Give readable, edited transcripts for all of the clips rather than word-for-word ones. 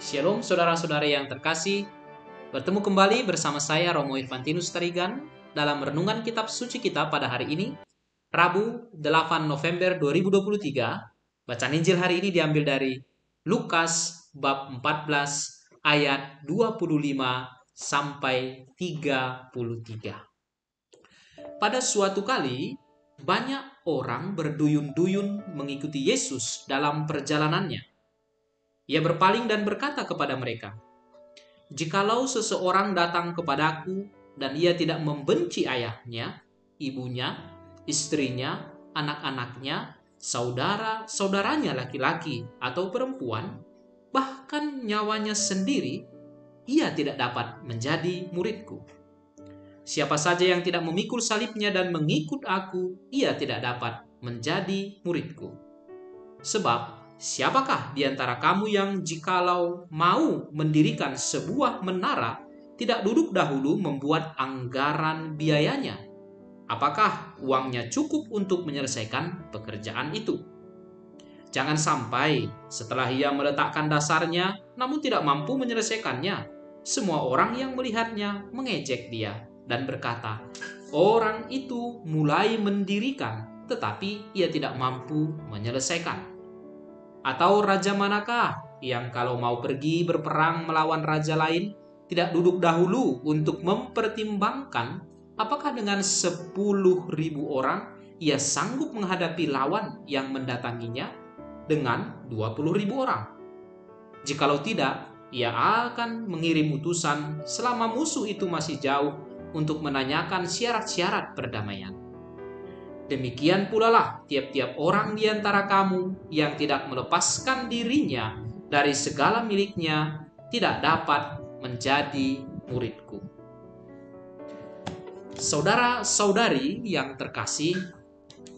Shalom saudara-saudari yang terkasih, bertemu kembali bersama saya Romo Irvantinus Tarigan dalam renungan kitab suci kita pada hari ini, Rabu 8 November 2023. Bacaan Injil hari ini diambil dari Lukas bab 14 ayat 25 sampai 33. Pada suatu kali, banyak orang berduyun-duyun mengikuti Yesus dalam perjalanannya. Ia berpaling dan berkata kepada mereka, "Jikalau seseorang datang kepadaku dan ia tidak membenci ayahnya, ibunya, istrinya, anak-anaknya, saudara-saudaranya laki-laki atau perempuan, bahkan nyawanya sendiri, ia tidak dapat menjadi muridku. Siapa saja yang tidak memikul salibnya dan mengikut aku, ia tidak dapat menjadi muridku. Sebab siapakah di antara kamu yang jikalau mau mendirikan sebuah menara, tidak duduk dahulu membuat anggaran biayanya? Apakah uangnya cukup untuk menyelesaikan pekerjaan itu? Jangan sampai setelah ia meletakkan dasarnya, namun tidak mampu menyelesaikannya, semua orang yang melihatnya mengejek dia dan berkata, 'Orang itu mulai mendirikan, tetapi ia tidak mampu menyelesaikan.' Atau raja manakah yang kalau mau pergi berperang melawan raja lain, tidak duduk dahulu untuk mempertimbangkan apakah dengan 10.000 orang ia sanggup menghadapi lawan yang mendatanginya dengan 20.000 orang? Jikalau tidak, ia akan mengirim utusan selama musuh itu masih jauh untuk menanyakan syarat-syarat perdamaian. Demikian pula lah tiap-tiap orang di antara kamu yang tidak melepaskan dirinya dari segala miliknya tidak dapat menjadi muridku." Saudara-saudari yang terkasih,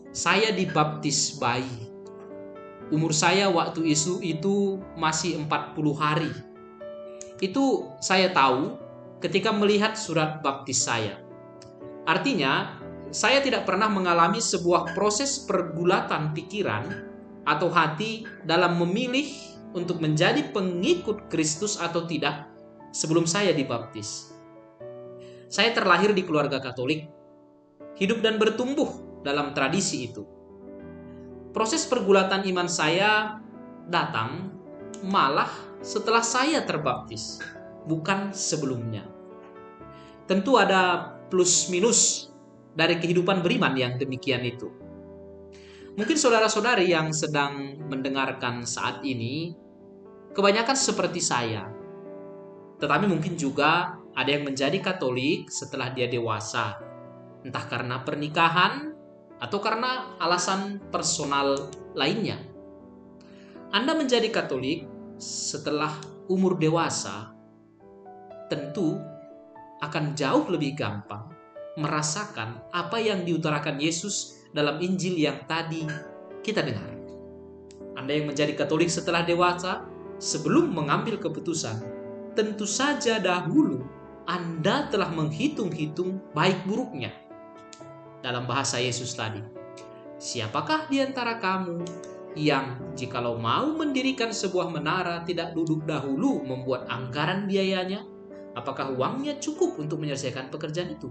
saya dibaptis bayi. Umur saya waktu itu masih 40 hari. Itu saya tahu ketika melihat surat baptis saya. Artinya, saya tidak pernah mengalami sebuah proses pergulatan pikiran atau hati dalam memilih untuk menjadi pengikut Kristus atau tidak sebelum saya dibaptis. Saya terlahir di keluarga Katolik, hidup dan bertumbuh dalam tradisi itu. Proses pergulatan iman saya datang malah setelah saya terbaptis, bukan sebelumnya. Tentu ada plus minus dari kehidupan beriman yang demikian itu. Mungkin saudara-saudari yang sedang mendengarkan saat ini kebanyakan seperti saya. Tetapi mungkin juga ada yang menjadi Katolik setelah dia dewasa, entah karena pernikahan atau karena alasan personal lainnya. Anda menjadi Katolik setelah umur dewasa tentu akan jauh lebih gampang merasakan apa yang diutarakan Yesus dalam Injil yang tadi kita dengar. Anda yang menjadi Katolik setelah dewasa, sebelum mengambil keputusan, tentu saja dahulu Anda telah menghitung-hitung baik buruknya. Dalam bahasa Yesus tadi, siapakah di antara kamu yang jikalau mau mendirikan sebuah menara tidak duduk dahulu membuat anggaran biayanya? Apakah uangnya cukup untuk menyelesaikan pekerjaan itu?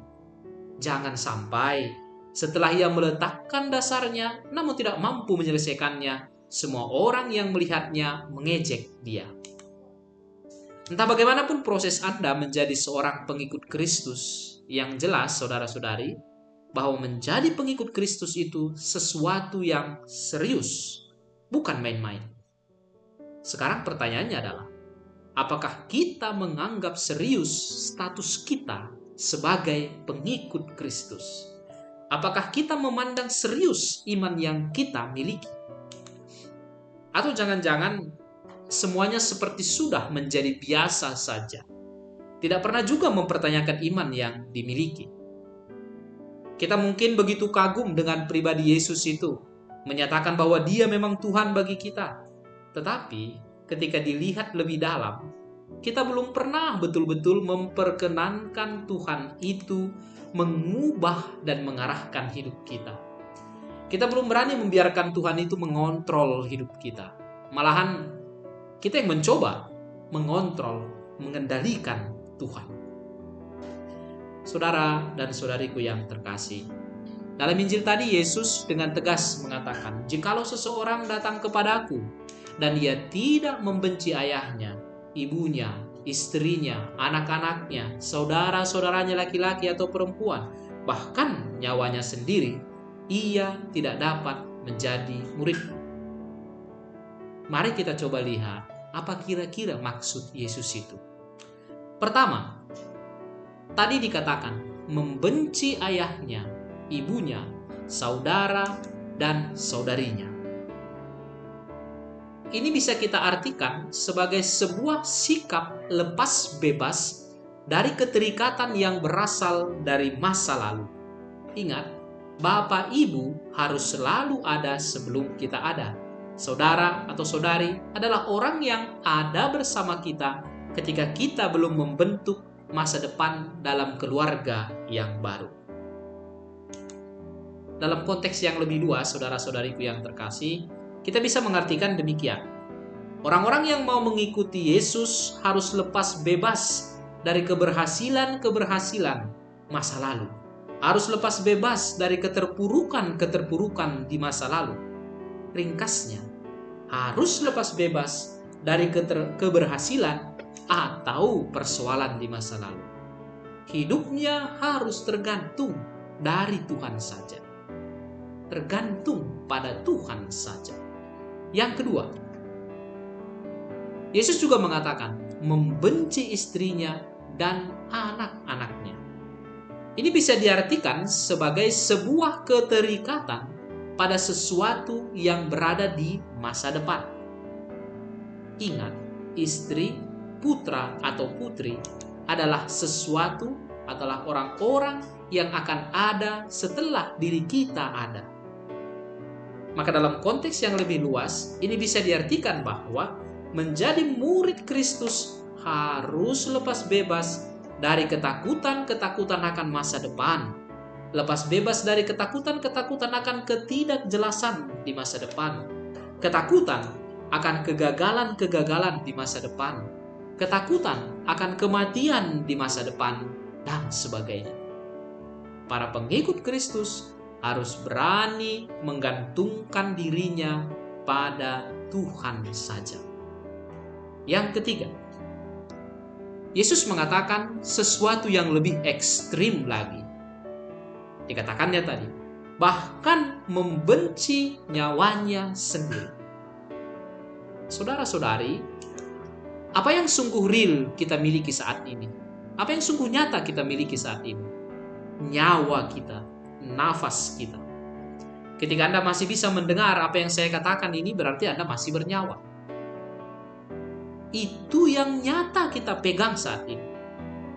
Jangan sampai setelah ia meletakkan dasarnya namun tidak mampu menyelesaikannya, semua orang yang melihatnya mengejek dia. Entah bagaimanapun proses Anda menjadi seorang pengikut Kristus, yang jelas saudara-saudari, bahwa menjadi pengikut Kristus itu sesuatu yang serius, bukan main-main. Sekarang pertanyaannya adalah, apakah kita menganggap serius status kita sebagai pengikut Kristus? Apakah kita memandang serius iman yang kita miliki? Atau jangan-jangan semuanya seperti sudah menjadi biasa saja, tidak pernah juga mempertanyakan iman yang dimiliki? Kita mungkin begitu kagum dengan pribadi Yesus itu, menyatakan bahwa dia memang Tuhan bagi kita. Tetapi ketika dilihat lebih dalam, kita belum pernah betul-betul memperkenankan Tuhan itu mengubah dan mengarahkan hidup kita. Kita belum berani membiarkan Tuhan itu mengontrol hidup kita. Malahan kita yang mencoba mengontrol, mengendalikan Tuhan. Saudara dan saudariku yang terkasih, dalam Injil tadi Yesus dengan tegas mengatakan, "Jikalau seseorang datang kepadaku dan ia tidak membenci ayahnya, ibunya, istrinya, anak-anaknya, saudara-saudaranya laki-laki atau perempuan, bahkan nyawanya sendiri, ia tidak dapat menjadi muridku." Mari kita coba lihat apa kira-kira maksud Yesus itu. Pertama, tadi dikatakan membenci ayahnya, ibunya, saudara, dan saudarinya. Ini bisa kita artikan sebagai sebuah sikap lepas bebas dari keterikatan yang berasal dari masa lalu. Ingat, Bapak Ibu harus selalu ada sebelum kita ada. Saudara atau saudari adalah orang yang ada bersama kita ketika kita belum membentuk masa depan dalam keluarga yang baru. Dalam konteks yang lebih luas, saudara-saudariku yang terkasih, kita bisa mengartikan demikian. Orang-orang yang mau mengikuti Yesus harus lepas bebas dari keberhasilan-keberhasilan masa lalu. Harus lepas bebas dari keterpurukan-keterpurukan di masa lalu. Ringkasnya, harus lepas bebas dari keberhasilan atau persoalan di masa lalu. Hidupnya harus tergantung dari Tuhan saja. Tergantung pada Tuhan saja. Yang kedua, Yesus juga mengatakan membenci istrinya dan anak-anaknya. Ini bisa diartikan sebagai sebuah keterikatan pada sesuatu yang berada di masa depan. Ingat, istri, putra atau putri adalah sesuatu, adalah orang-orang yang akan ada setelah diri kita ada. Maka dalam konteks yang lebih luas, ini bisa diartikan bahwa menjadi murid Kristus harus lepas bebas dari ketakutan-ketakutan akan masa depan. Lepas bebas dari ketakutan-ketakutan akan ketidakjelasan di masa depan. Ketakutan akan kegagalan-kegagalan di masa depan. Ketakutan akan kematian di masa depan, dan sebagainya. Para pengikut Kristus harus berani menggantungkan dirinya pada Tuhan saja. Yang ketiga, Yesus mengatakan sesuatu yang lebih ekstrim lagi. Dikatakannya tadi, bahkan membenci nyawanya sendiri. Saudara-saudari, apa yang sungguh real kita miliki saat ini? Apa yang sungguh nyata kita miliki saat ini? Nyawa kita, nafas kita. Ketika Anda masih bisa mendengar apa yang saya katakan ini, berarti Anda masih bernyawa. Itu yang nyata kita pegang saat ini.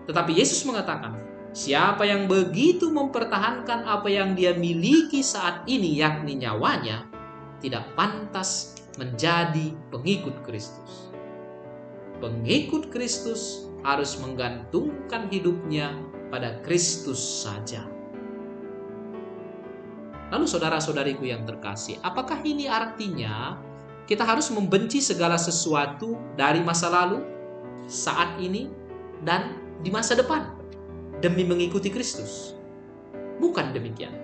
Tetapi Yesus mengatakan, siapa yang begitu mempertahankan apa yang dia miliki saat ini, yakni nyawanya, tidak pantas menjadi pengikut Kristus. Pengikut Kristus harus menggantungkan hidupnya pada Kristus saja. Lalu saudara-saudariku yang terkasih, apakah ini artinya kita harus membenci segala sesuatu dari masa lalu, saat ini, dan di masa depan demi mengikuti Kristus? Bukan demikian.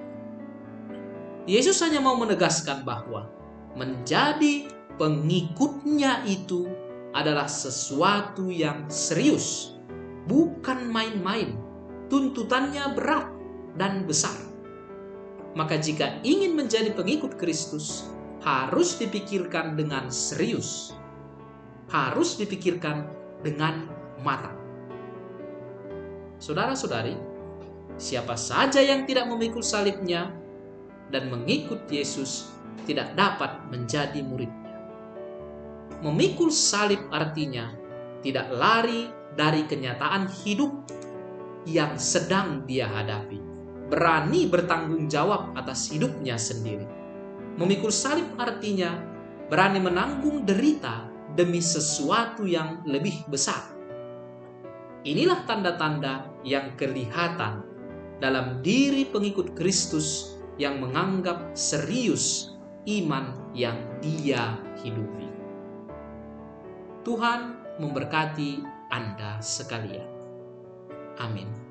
Yesus hanya mau menegaskan bahwa menjadi pengikutnya itu adalah sesuatu yang serius, bukan main-main. Tuntutannya berat dan besar. Maka jika ingin menjadi pengikut Kristus, harus dipikirkan dengan serius. Harus dipikirkan dengan matang. Saudara-saudari, siapa saja yang tidak memikul salibnya dan mengikut Yesus tidak dapat menjadi muridnya. Memikul salib artinya tidak lari dari kenyataan hidup yang sedang dia hadapi. Berani bertanggung jawab atas hidupnya sendiri. Memikul salib artinya berani menanggung derita demi sesuatu yang lebih besar. Inilah tanda-tanda yang kelihatan dalam diri pengikut Kristus yang menganggap serius iman yang dia hidupi. Tuhan memberkati Anda sekalian. Amin.